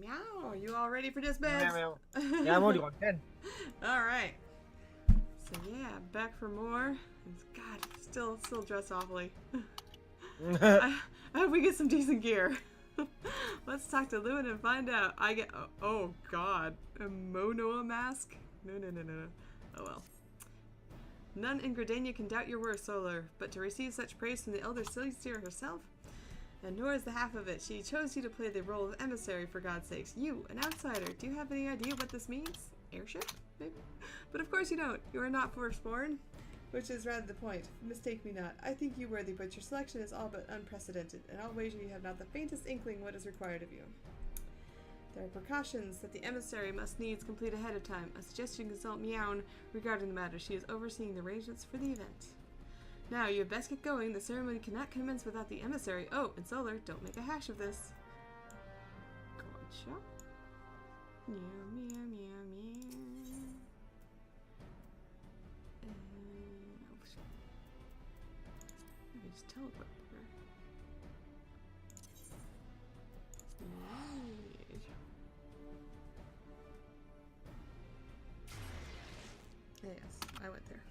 Meow. You all ready for disband? Meow, meow. Yeah, I'm only on 10. Alright. So yeah, back for more. God, still dress awfully. I hope we get some decent gear. Let's talk to Lewin and find out. I get oh god. A Monoa mask? No. Oh well. None in Gridania can doubt your worth, Solar, but to receive such praise from the Elder Celestial herself? And nor is the half of it. She chose you to play the role of emissary, for God's sakes. You, an outsider. Do you have any idea what this means? Airship? Maybe? But of course you don't. You are not firstborn. Which is rather the point. Mistake me not. I think you worthy, but your selection is all but unprecedented, and I'll wager you have not the faintest inkling what is required of you. There are precautions that the emissary must needs complete ahead of time. I suggest you consult Meown regarding the matter. She is overseeing the arrangements for the event. Now, you had best get going. The ceremony cannot commence without the emissary. Oh, and Solar, don't make a hash of this. Gotcha. Meow, meow, meow, meow. Let me just teleport here. Right. Yes, I went there.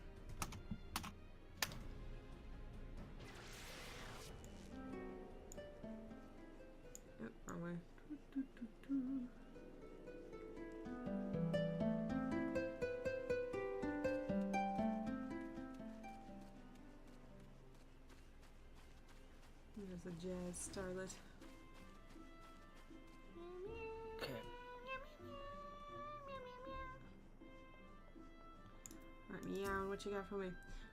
Yep, wrong way. There's a jazz starlet. Okay. Alright, Meow, what you got for me?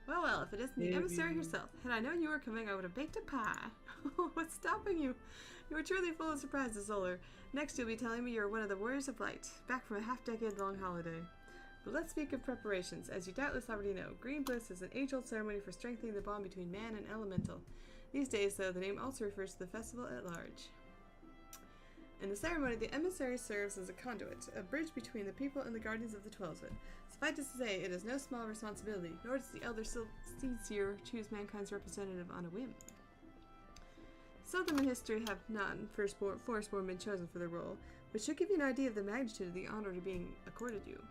Well, if it isn't the emissary herself. Had I known you were coming, I would have baked a pie. What's stopping you? You are truly full of surprises, Solar. Next, you'll be telling me you're one of the Warriors of Light, back from a half-decade-long holiday. But let's speak of preparations. As you doubtless already know, Green Bliss is an age-old ceremony for strengthening the bond between man and elemental. These days, though, the name also refers to the festival at large. In the ceremony, the emissary serves as a conduit, a bridge between the people and the guardians of the Twelvefoot. Suffice to say, it is no small responsibility, nor does the Elder Seer choose mankind's representative on a whim. Seldom in history have firstborn been chosen for the role, which should give you an idea of the magnitude of the honor to being accorded you.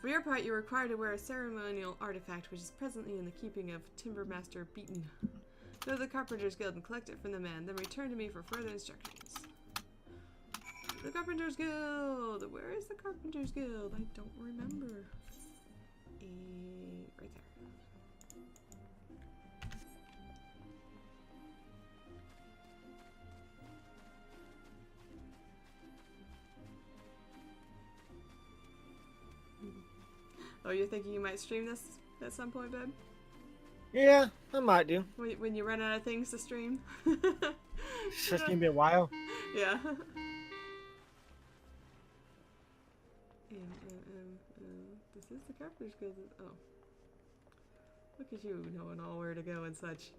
For your part, you are required to wear a ceremonial artifact which is presently in the keeping of Timbermaster Beaton. Go to the Carpenter's Guild and collect it from the man, then return to me for further instructions. The Carpenter's Guild! Where is the Carpenter's Guild? I don't remember. Right there. Oh, you're thinking you might stream this at some point, babe? Yeah, I might do. When you run out of things to stream? It's just gonna be a while. Yeah. This is the Carpenter's Guild. Oh. Look at you knowing all where to go and such.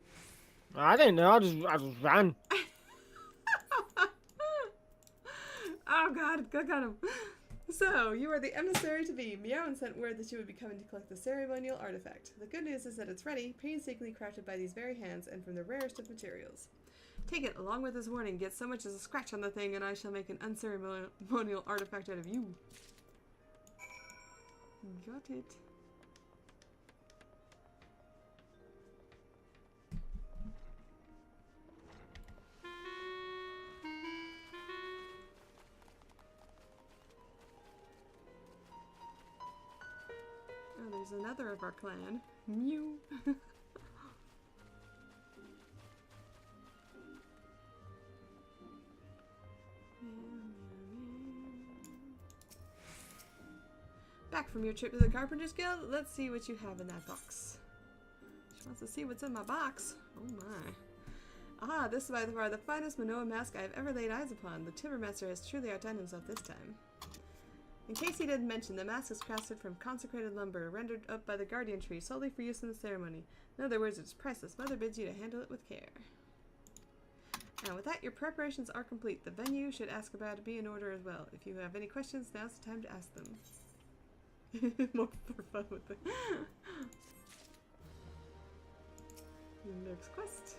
I didn't know, I just ran. Oh god, got him. So, you are the emissary to be. Meow sent word that you would be coming to collect the ceremonial artifact. The good news is that it's ready, painstakingly crafted by these very hands, and from the rarest of materials. Take it, along with this warning. Get so much as a scratch on the thing, and I shall make an unceremonial artifact out of you. Got it. Oh, there's another of our clan. Mew. Back from your trip to the Carpenter's Guild, let's see what you have in that box. She wants to see what's in my box. Oh my. Ah, this is by far the finest Manoa mask I have ever laid eyes upon. The Timbermaster has truly outdone himself this time. In case he didn't mention, the mask is crafted from consecrated lumber, rendered up by the Guardian Tree solely for use in the ceremony. In other words, it's priceless. Mother bids you to handle it with care. And with that, your preparations are complete. The venue should ask about to be in order as well. If you have any questions, now's the time to ask them. More for fun with it. Next quest.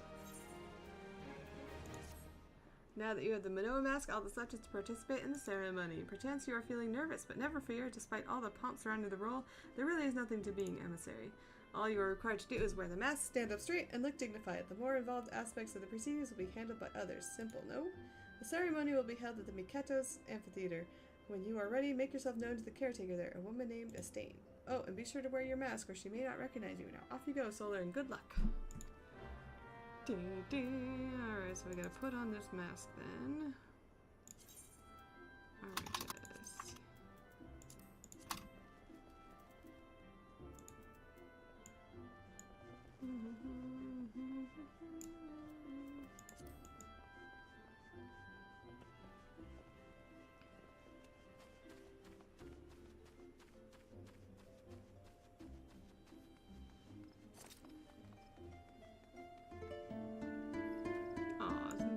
Now that you have the Manoa mask, all that's left is to participate in the ceremony. Perchance you are feeling nervous, but never fear. Despite all the pomp surrounding the role, there really is nothing to being emissary. All you are required to do is wear the mask, stand up straight, and look dignified. The more involved aspects of the proceedings will be handled by others. Simple, no? The ceremony will be held at the Miketo's amphitheater. When you are ready, make yourself known to the caretaker there, a woman named Estain. Oh, and be sure to wear your mask or she may not recognize you. Now off you go, Solar, and good luck. Alright, so we gotta put on this mask then. Alright, yes.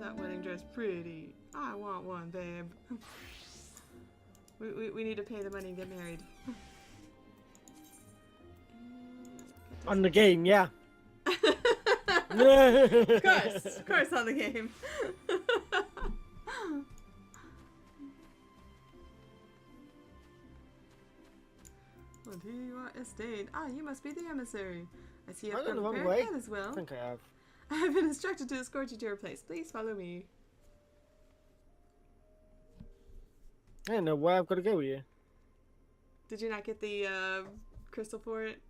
That wedding dress pretty. I want one, babe. we need to pay the money and get married. On the game, yeah. Of course on the game. Well, here you are, Estate. Ah, you must be the emissary. I see you've come prepared as well. I think I have. I have been instructed to escort you to your place. Please follow me. I don't know where I've got to go with you. Did you not get the crystal for it?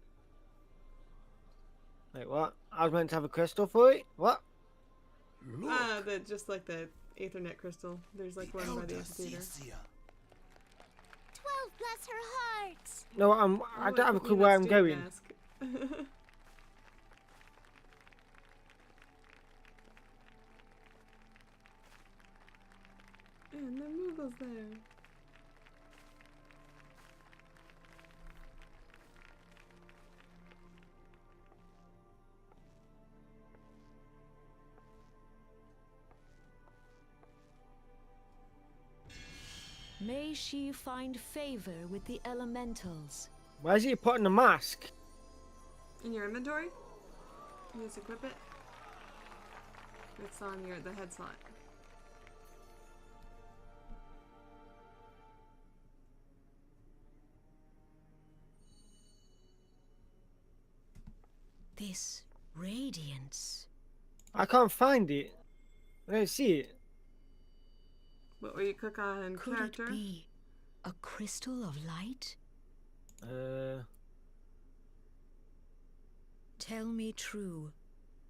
Wait, what? I was meant to have a crystal for it? What? Just like the Aethernet crystal. There's like one by the amphitheater. 12 bless her heart. No, I don't have a clue where I'm going. And the Moogle's there. May she find favor with the elementals. Why is he putting the mask? In your inventory? You just equip it. It's on the head slot. This radiance. I can't find it. I don't see it. What will you click on? Could character? it be a crystal of light? Tell me true.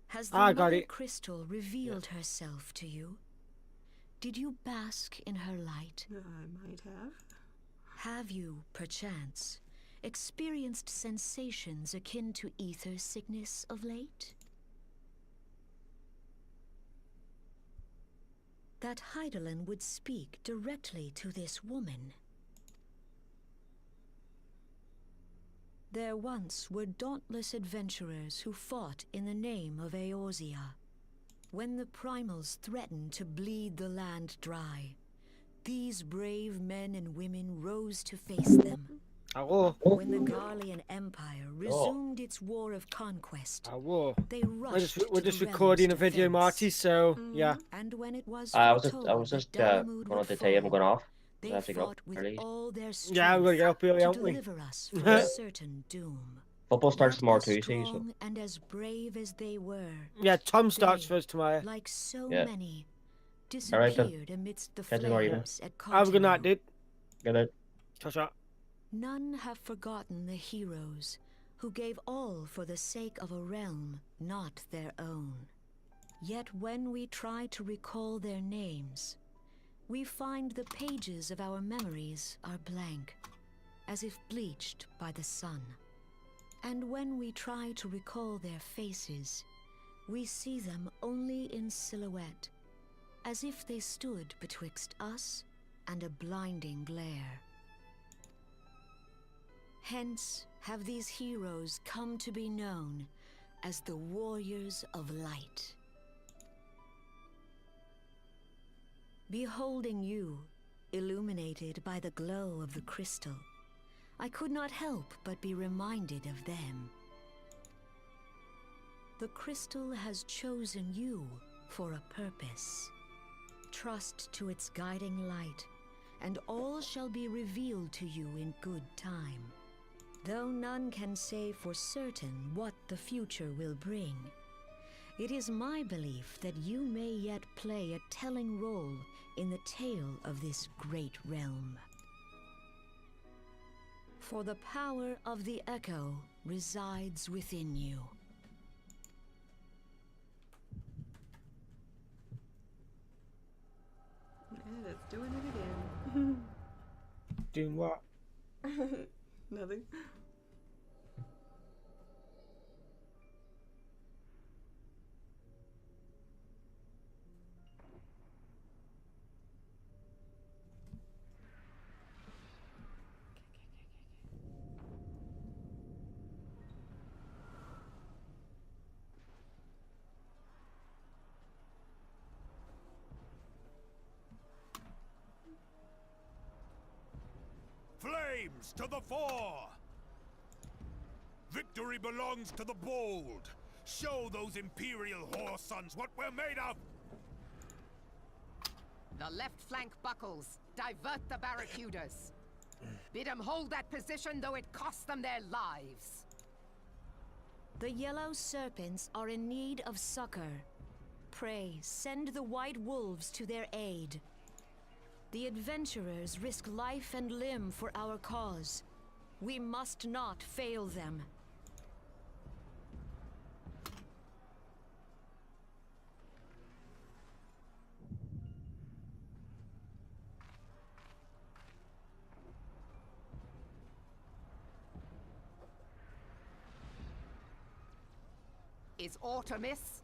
Has the I got mother it. crystal revealed herself to you? Did you bask in her light? I might have. Have you, perchance, experienced sensations akin to ether sickness of late? That Hydaelyn would speak directly to this woman. There once were dauntless adventurers who fought in the name of Eorzea. When the primals threatened to bleed the land dry, these brave men and women rose to face them. When the Garlean Empire resumed its war of conquest, they rushed we're just recording a video, defense. Marty, so yeah. And when it was I was just Dalamud going would to tell you I'm fall, going off. they I have to go fought with early. all their strength Yeah, we're gonna get up early, to aren't we? deliver us from a certain doom. Football starts Yet tomorrow as too, you see. So. strong and as brave as they were, Yeah, Tom starts they, first tomorrow. like so Yeah. many, Alright then. disappeared amidst the Catch you tomorrow evening. flames at Have a good night, Cartino. dude. Good night. Ciao. None have forgotten the heroes who gave all for the sake of a realm not their own. Yet when we try to recall their names, we find the pages of our memories are blank, as if bleached by the sun. And when we try to recall their faces, we see them only in silhouette, as if they stood betwixt us and a blinding glare. Hence have these heroes come to be known as the Warriors of Light. Beholding you, illuminated by the glow of the crystal, I could not help but be reminded of them. The crystal has chosen you for a purpose. Trust to its guiding light, and all shall be revealed to you in good time. Though none can say for certain what the future will bring, it is my belief that you may yet play a telling role in the tale of this great realm. For the power of the Echo resides within you. And it's doing it again. Doing what? Nothing. Flames to the fore! Victory belongs to the bold. Show those Imperial whore sons what we're made of! The left flank buckles. Divert the barracudas. Bid them hold that position, though it costs them their lives. The yellow serpents are in need of succor. Pray, send the white wolves to their aid. The adventurers risk life and limb for our cause. We must not fail them. Is aught amiss?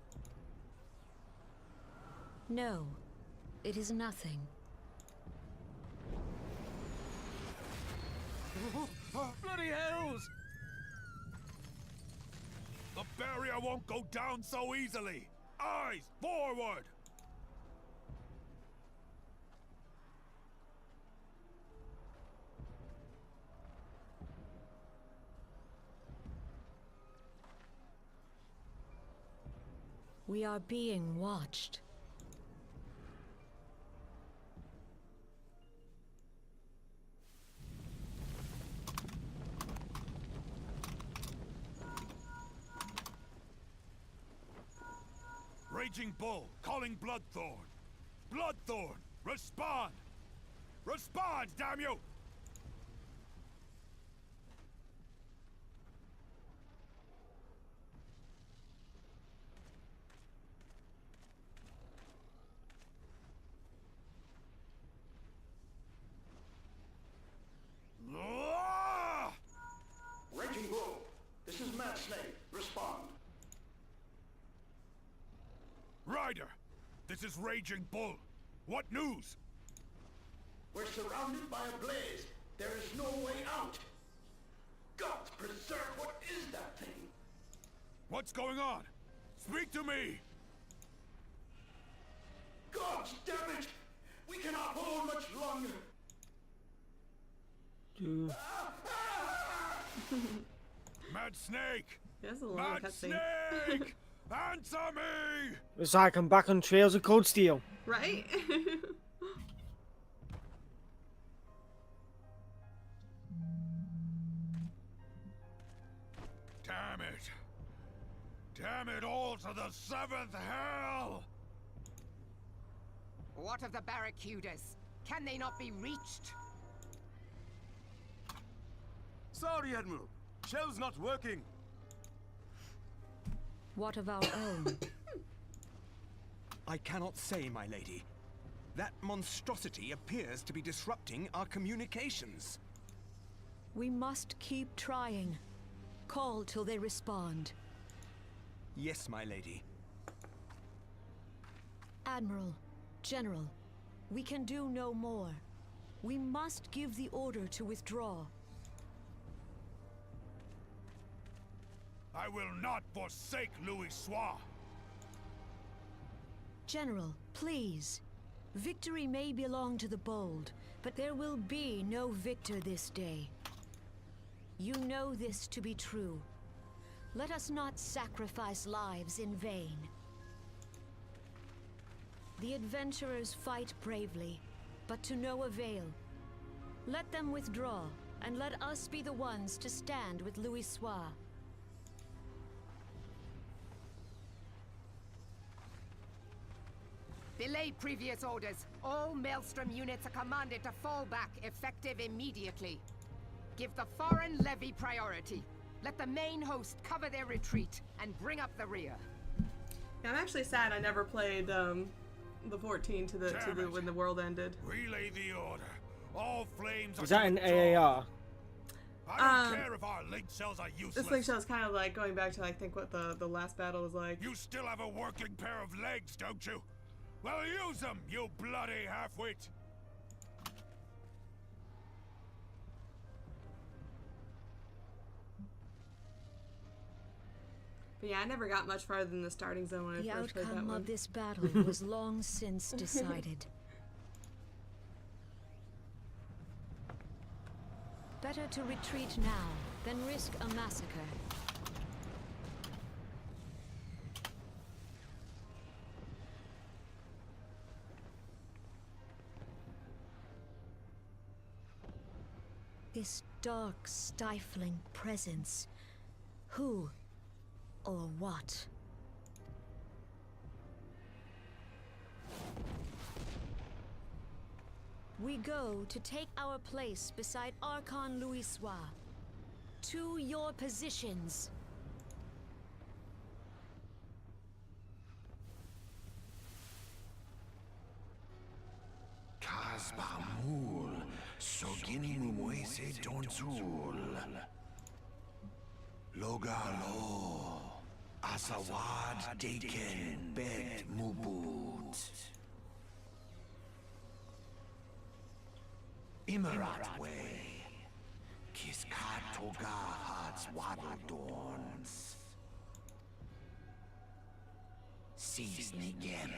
No, it is nothing. Bloody hells! The barrier won't go down so easily! Eyes forward! We are being watched. Raging Bull, calling Bloodthorn. Bloodthorn, respond! Respond, damn you! Ah! Raging Bull, this is Mad Snake. Respond. Ryder, this is Raging Bull. What news? We're surrounded by a blaze. There is no way out. God preserve, what is that thing? What's going on? Speak to me! God damn it! We cannot hold much longer. Mad Snake! That's a long Mad cutscene. Snake! Answer me! It's like I'm back on Trails of Cold Steel. Right? Damn it! Damn it all to the seventh hell! What of the barracudas? Can they not be reached? Sorry, Admiral. Shell's not working. What of our own? I cannot say, my lady. That monstrosity appears to be disrupting our communications. We must keep trying. Call till they respond. Yes, my lady. Admiral, General, we can do no more. We must give the order to withdraw. I will not forsake Louis Soir! General, please. Victory may belong to the bold, but there will be no victor this day. You know this to be true. Let us not sacrifice lives in vain. The adventurers fight bravely, but to no avail. Let them withdraw, and let us be the ones to stand with Louisoix. Belay previous orders. All Maelstrom units are commanded to fall back, effective immediately. Give the foreign levy priority. Let the main host cover their retreat and bring up the rear. Yeah, I'm actually sad I never played the 14 to the when the world ended. Relay the order. All flames Is are that an withdrawn. AAR? I don't care if our link cells are useless. This link show is kind of like going back to I think what the last battle was like. You still have a working pair of legs, don't you? Well, use them, you bloody half-wit! But yeah, I never got much farther than the starting zone when The I first played that outcome one. of this battle was long since decided. Better to retreat now than risk a massacre. This dark, stifling presence. Who or what? We go to take our place beside Archon Louisoix. To your positions. Kasbamul, Sogin Muese Donzul. Logalo, Asawad Daken Bet Mubut. Imarat Way, Kiskat Toga Hats Waddle Dorns. Sis Nigem,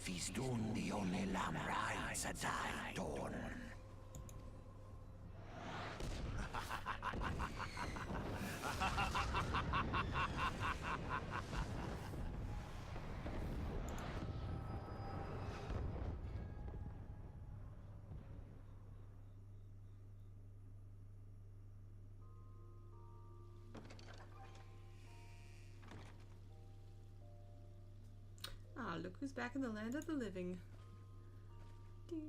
Fisdun the only Lamrai Sadai Dorn. Ah, look who's back in the land of the living. Ding.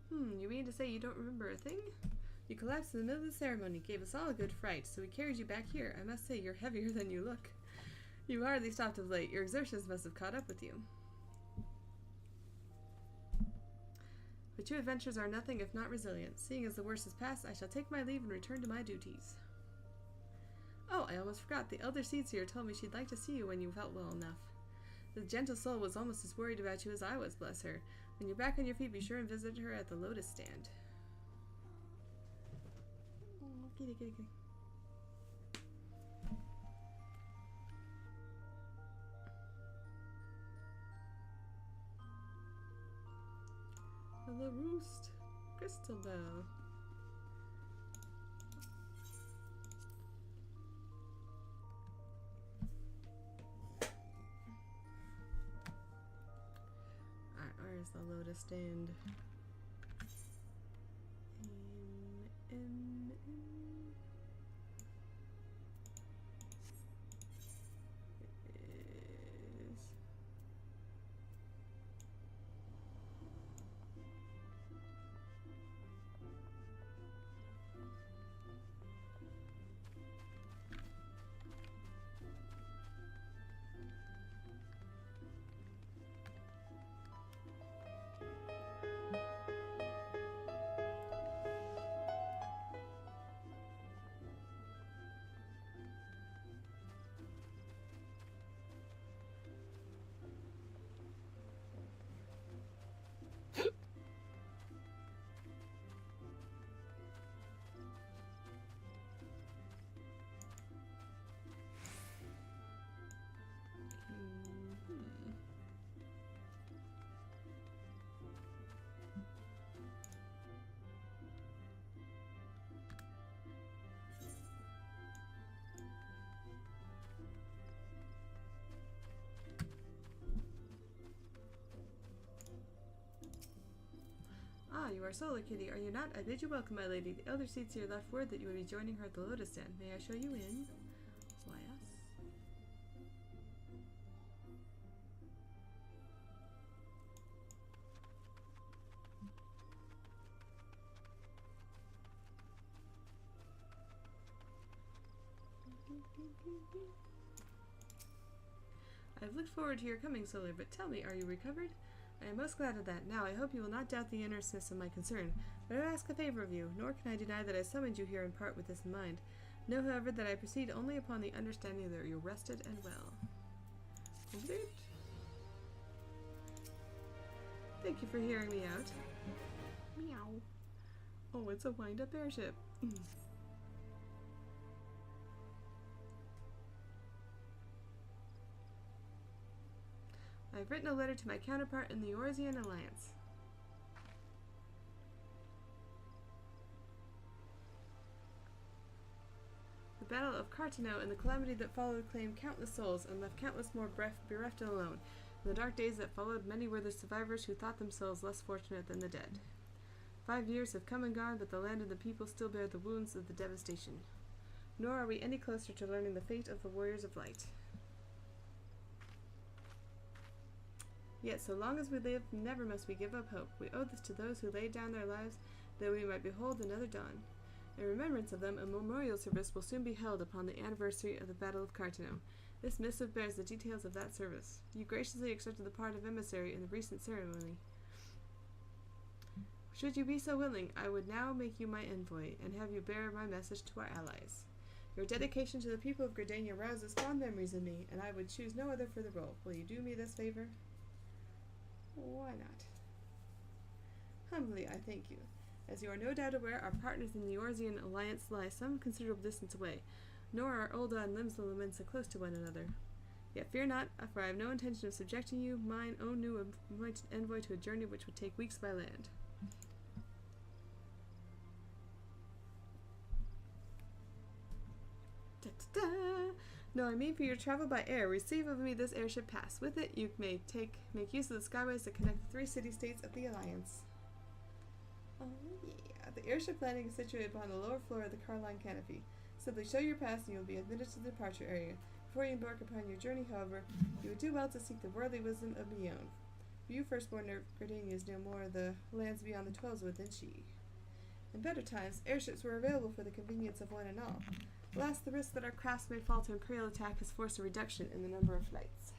You mean to say you don't remember a thing? You collapsed in the middle of the ceremony, gave us all a good fright, so we carried you back here. I must say, you're heavier than you look. You hardly stopped of late. Your exertions must have caught up with you. But you adventurers are nothing if not resilient. Seeing as the worst is past, I shall take my leave and return to my duties. Oh, I almost forgot. The elder Seedseer told me she'd like to see you when you felt well enough. The gentle soul was almost as worried about you as I was, bless her. When you're back on your feet, be sure and visit her at the Lotus Stand. Oh, kitty, kitty, kitty. The Roost. Crystal Bell. Alright, where's the Lotus Stand? In. It is. you are Solar Kitty, are you not? I bid you welcome, my lady. The Elder Seedseer left word that you would be joining her at the Lotus Stand. May I show you in? Yes. I've looked forward to your coming, Solar, but tell me, are you recovered? I am most glad of that. Now, I hope you will not doubt the earnestness of my concern, but I ask a favor of you, nor can I deny that I summoned you here in part with this in mind. Know, however, that I proceed only upon the understanding that you're rested and well. Complete. Thank you for hearing me out. Meow. Oh, it's a wind-up airship. I've written a letter to my counterpart in the Eorzean Alliance. The Battle of Cartino and the calamity that followed claimed countless souls and left countless more bereft and alone. In the dark days that followed, many were the survivors who thought themselves less fortunate than the dead. 5 years have come and gone, but the land and the people still bear the wounds of the devastation. Nor are we any closer to learning the fate of the Warriors of Light. Yet, so long as we live, never must we give up hope. We owe this to those who laid down their lives, that we might behold another dawn. In remembrance of them, a memorial service will soon be held upon the anniversary of the Battle of Cartino. This missive bears the details of that service. You graciously accepted the part of emissary in the recent ceremony. Should you be so willing, I would now make you my envoy, and have you bear my message to our allies. Your dedication to the people of Gridania rouses fond memories in me, and I would choose no other for the role. Will you do me this favor? Why not? Humbly, I thank you. As you are no doubt aware, our partners in the Eorzean Alliance lie some considerable distance away, nor are Ulda and Limsa Lominsa close to one another. Yet fear not, for I have no intention of subjecting you, mine own new anointed envoy, to a journey which would take weeks by land. Da-da-da! No, I mean for your travel by air. Receive of me this airship pass. With it, you may make use of the skyways that connect the 3 city-states of the Alliance. Oh yeah. The airship landing is situated upon the lower floor of the Carline canopy. Simply show your pass and you will be admitted to the departure area. Before you embark upon your journey, however, you would do well to seek the worldly wisdom of Beyond. For you firstborn Gridanians know more of the lands beyond the 12s within she. In better times, airships were available for the convenience of one and all. Alas, the risk that our crafts may fall to Imperial attack has forced a reduction in the number of flights.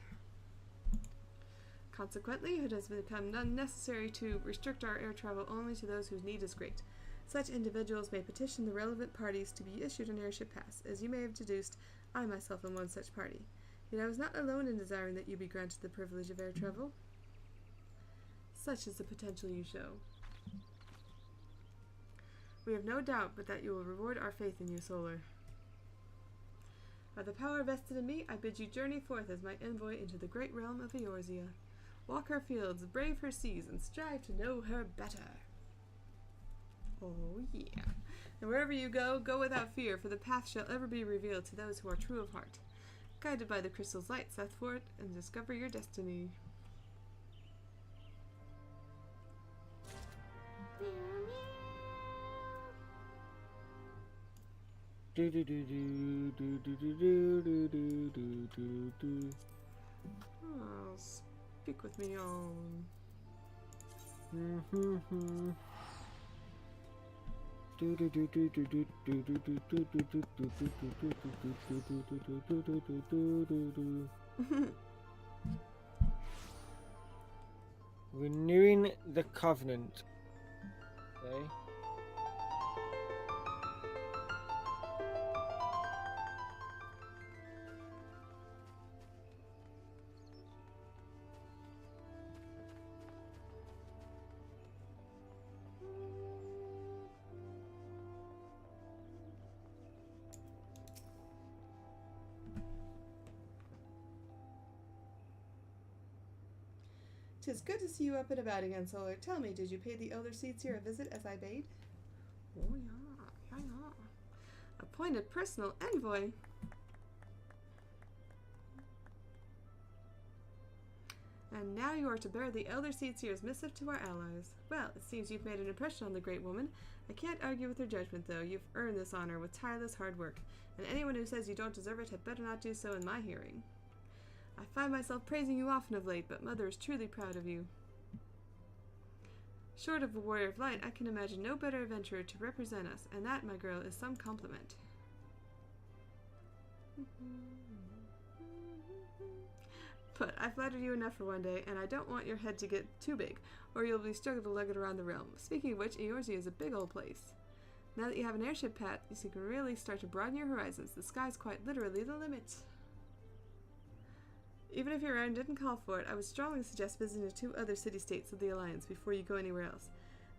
Consequently, it has become unnecessary to restrict our air travel only to those whose need is great. Such individuals may petition the relevant parties to be issued an airship pass. As you may have deduced, I myself am one such party. Yet I was not alone in desiring that you be granted the privilege of air travel. Such is the potential you show. We have no doubt but that you will reward our faith in you, Solar. By the power vested in me, I bid you journey forth as my envoy into the great realm of Eorzea. Walk her fields, brave her seas, and strive to know her better. Oh yeah. And wherever you go, go without fear, for the path shall ever be revealed to those who are true of heart. Guided by the crystal's light, set forth and discover your destiny. Do do do do do do do do do do do do. Oh, speak with me on. Renewing the covenant. Okay. "'Tis good to see you up and about again, Solar. Tell me, did you pay the Elder Seedseer a visit as I bade?" "Oh, yeah. Appointed personal envoy." And now you are to bear the Elder Seedseer's missive to our allies. Well, it seems you've made an impression on the great woman. I can't argue with her judgment, though. You've earned this honor with tireless hard work, and anyone who says you don't deserve it had better not do so in my hearing. I find myself praising you often of late, but Mother is truly proud of you. Short of a warrior of light, I can imagine no better adventurer to represent us, and that, my girl, is some compliment. But I flattered you enough for one day, and I don't want your head to get too big, or you'll be struggling to lug it around the realm. Speaking of which, Eorzea is a big old place. Now that you have an airship, Pat, you can really start to broaden your horizons. The sky's quite literally the limit. Even if your errand didn't call for it, I would strongly suggest visiting the 2 other city-states of the Alliance before you go anywhere else.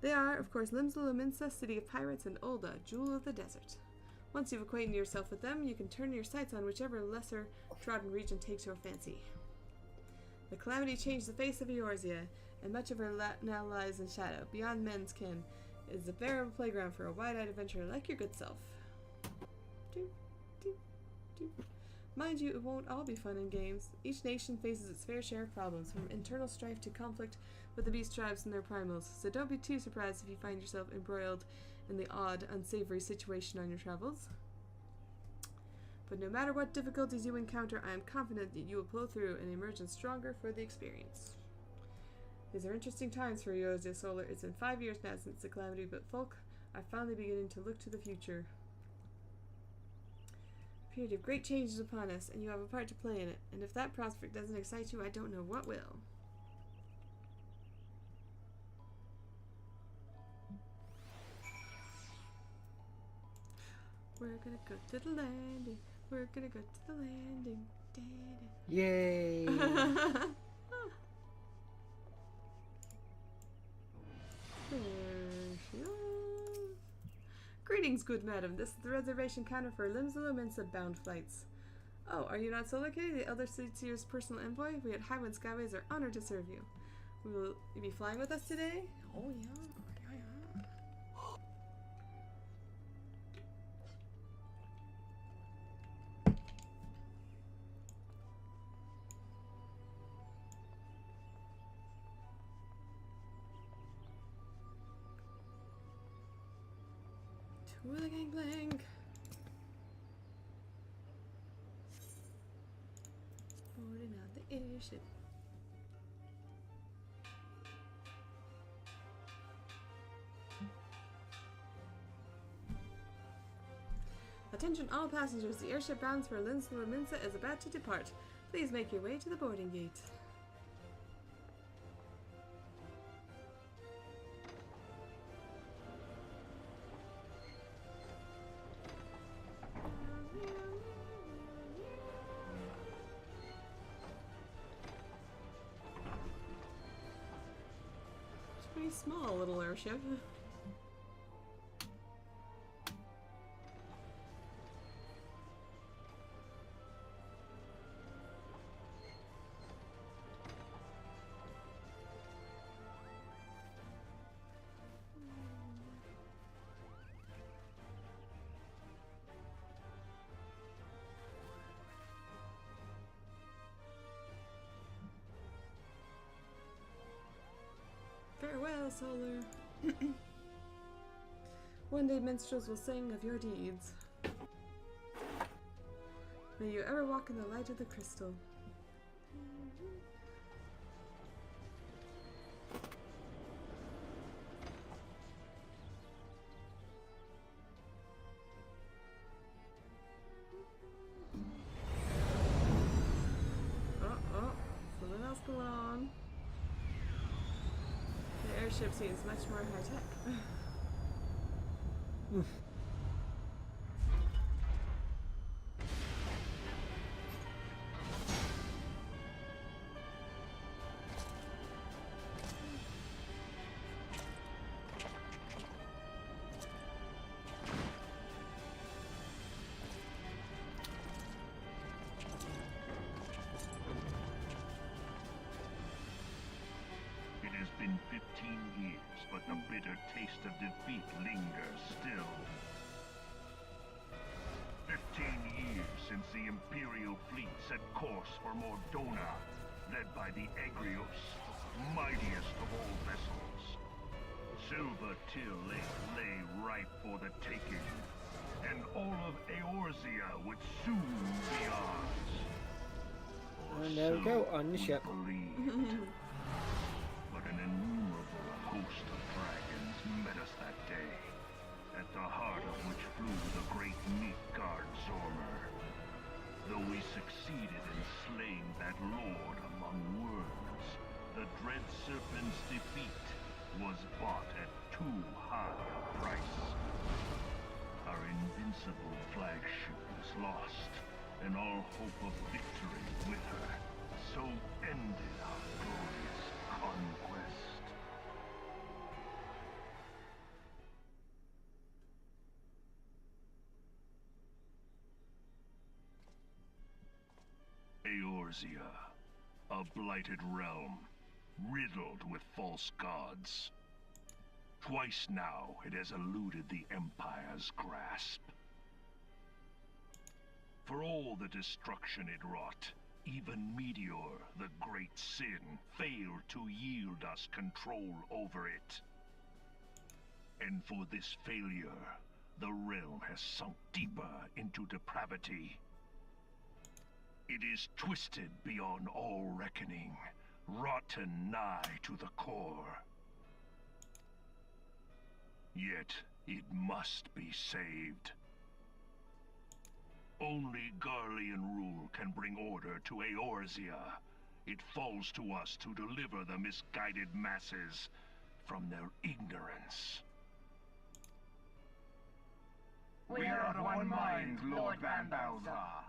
They are, of course, Limsa, City of Pirates, and Ulda, Jewel of the Desert. Once you've acquainted yourself with them, you can turn your sights on whichever lesser-trodden region takes your fancy. The calamity changed the face of Eorzea, and much of her now lies in shadow. Beyond men's ken is a veritable playground for a wide-eyed adventurer like your good self. Mind you, it won't all be fun and games. Each nation faces its fair share of problems, from internal strife to conflict with the beast tribes and their primals, so don't be too surprised if you find yourself embroiled in the odd, unsavory situation on your travels. But no matter what difficulties you encounter, I am confident that you will pull through and emerge stronger for the experience. These are interesting times for Eorzea Solar. It's been 5 years now since the calamity, but folk are finally beginning to look to the future. A period of great change is upon us, and you have a part to play in it. And if that prospect doesn't excite you, I don't know what will. We're gonna go to the landing. We're gonna go to the landing. Yay! There she is. Greetings, good madam. This is the reservation counter for Limsa bound flights. Oh, are you not Solar Kitty, the Elder Seedseer's personal envoy? We at Highwind Skyways are honored to serve you. Will you be flying with us today? Oh, yeah. To the gangplank. Boarding out the airship. Attention all passengers, the airship bound for Limsa is about to depart. Please make your way to the boarding gate. It's a pretty small little airship. Farewell, Solar. One day minstrels will sing of your deeds. May you ever walk in the light of the crystal. Oh, something else going on. The airship seems much more high-tech. It has been 15 years, but the bitter taste of defeat lingers still. 15 years since the Imperial fleet set course for Mordona. led by the Egrios, mightiest of all vessels. Silver Till lay ripe for the taking, and all of Eorzea would soon be ours. Or And there we so go, on the ship. believed. But an innumerable host of dragons met us that day, at the heart of which flew the great Midgard Zormer. Though we succeeded in slaying that lord among worms, the dread serpent's defeat was bought at too high a price. Our invincible flagship was lost, and all hope of victory with her. So ended our glorious conquest. Eorzea, a blighted realm, riddled with false gods. Twice now it has eluded the Empire's grasp. For all the destruction it wrought, even Meteor, the great sin, failed to yield us control over it. And for this failure, the realm has sunk deeper into depravity. It is twisted beyond all reckoning, rotten nigh to the core. Yet, it must be saved. Only Garlean rule can bring order to Eorzea. It falls to us to deliver the misguided masses from their ignorance. We are of one mind, Lord Van Balzar.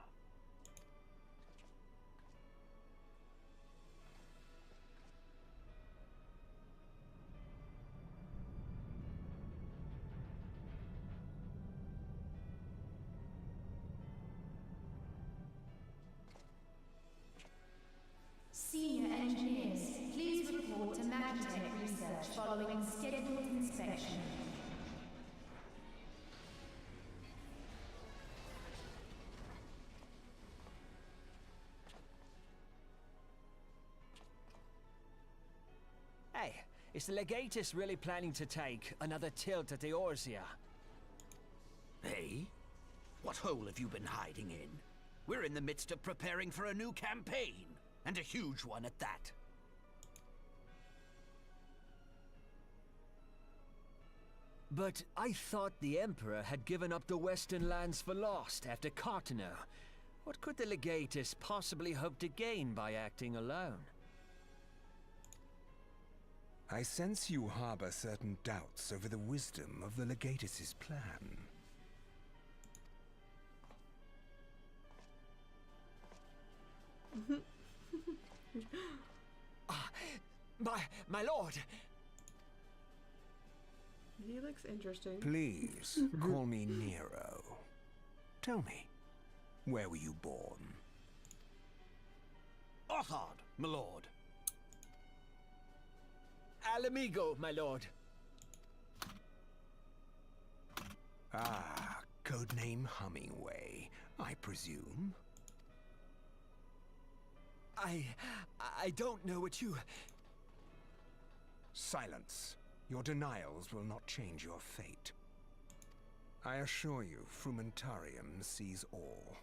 Senior engineers, please report to Magitech research following scheduled inspection. Hey, is the Legatus really planning to take another tilt at Eorzea? Hey? What hole have you been hiding in? We're in the midst of preparing for a new campaign, and a huge one at that. But I thought the Emperor had given up the Western lands for lost after Cartano. What could the Legatus possibly hope to gain by acting alone? I sense you harbor certain doubts over the wisdom of the Legatus's plan. My lord! He looks interesting. Please, call me Nero. Tell me, where were you born? Othard, my lord. Alamigo, my lord. Ah, codename Hummingway, I presume? I don't know what you... Silence. Your denials will not change your fate. I assure you, Frumentarium sees all.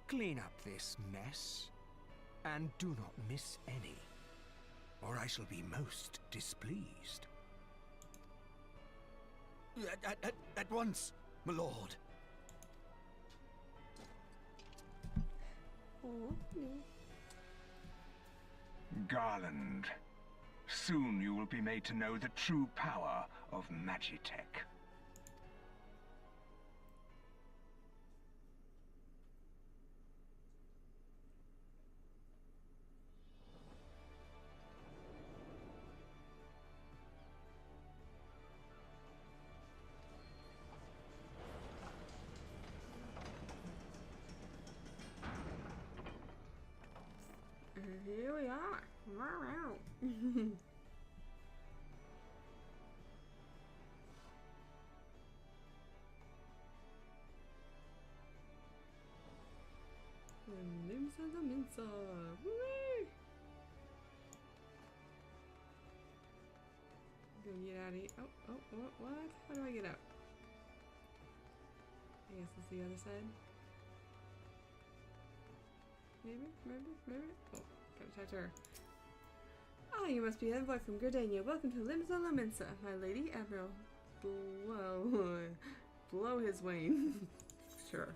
Clean up this mess, and do not miss any, or I shall be most displeased. At once, my lord. Garland, soon you will be made to know the true power of Magitech. Here we are. Limsa the Minsa. Woo! Gonna get out of here. Oh, what? How do I get out? I guess it's the other side. Maybe? Oh, gotta talk to her. Ah, you must be envoy from Gardania. Welcome to Limsa Laminsa, my lady. Admiral blow his wane. Sure.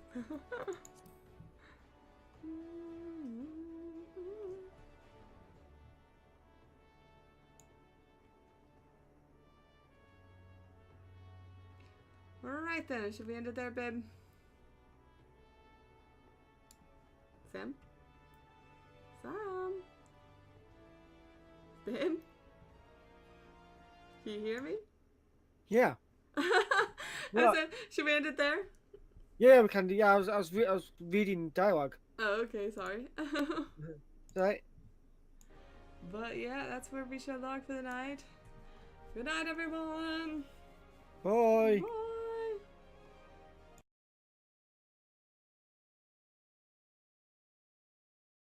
Alright then, should we end it there, babe? Sam? Babe? Can you hear me? Yeah. I said, should we end it there? Yeah, we can do. Yeah, I was reading dialogue. Oh, okay, sorry. Right. But yeah, that's where we shall log for the night. Good night, everyone. Bye. Bye.